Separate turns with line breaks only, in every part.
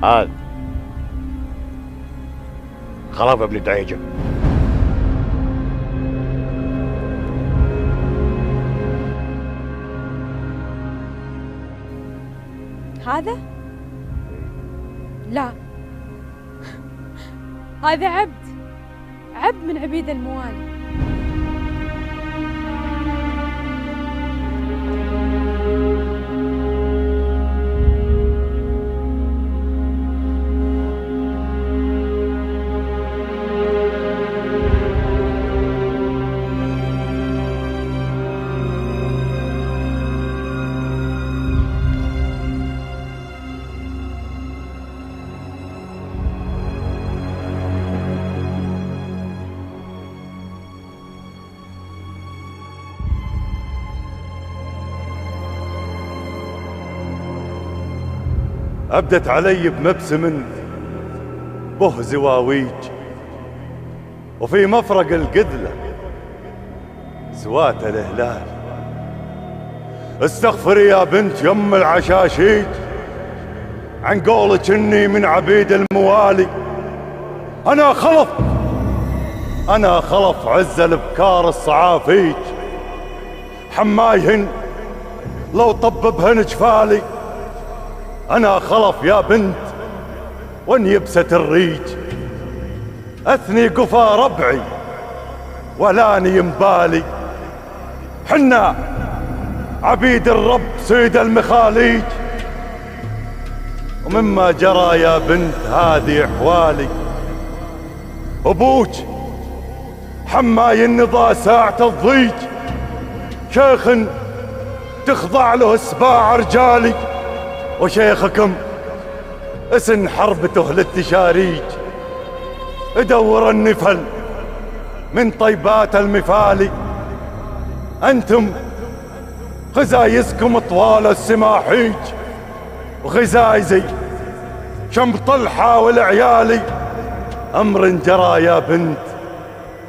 هذا خلف ابن دعيجة.
هذا؟ لا، هذا عبد من عبيد الموالي.
أبدت علي بمبسم به زواويج، وفي مفرق القذلة سوات الهلال. استغفري يا بنت يم العشاشيج عن قولك اني من عبيد الموالي. انا خلف عز الابكار الصعافيج، حمايهن لو طببهن جفالي. أنا خلف يا بنت وان يبست الريج، أثني قفا ربعي ولاني ينبالي. حنا عبيد الرب سيد المخاليج، ومما جرى يا بنت هذه أحوالي. أبوك حماي النضا ساعة الضيج، شيخ تخضع له سباع رجالي. وشيخكم اسن حربته للتشاريج، ادور النفل من طيبات المفالي. انتم غزايزكم طوال السماحيج، وغزايزي شم طلحة والعيالي. امر جرى يا بنت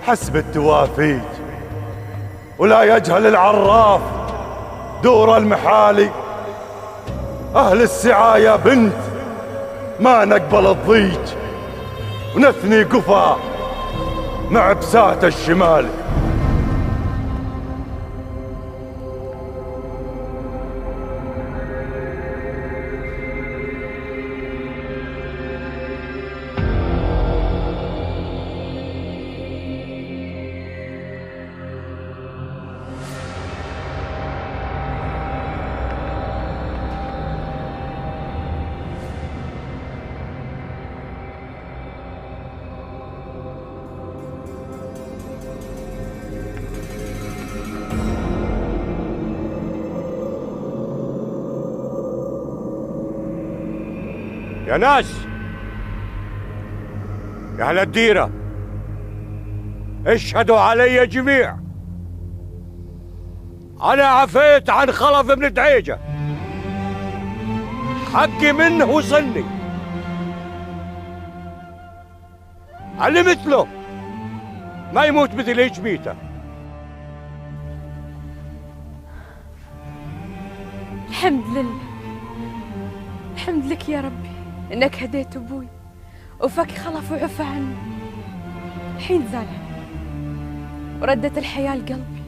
حسب التوافيج، ولا يجهل العراف دور المحالي. أهل السعى يا بنت ما نقبل الضيج، ونثني قفا مع بسات الشمال.
يا ناس، يا أهل الديرة، اشهدوا علي جميع. أنا عفيت عن خلف بن دعيجة، حقي منه وصلني. اللي مثله ما يموت مثل هيج ميته.
الحمد لله، الحمد لك يا ربي انك هديت ابوي وفك خلف وعفى عني. الحين زال عني وردت الحياة لقلبي.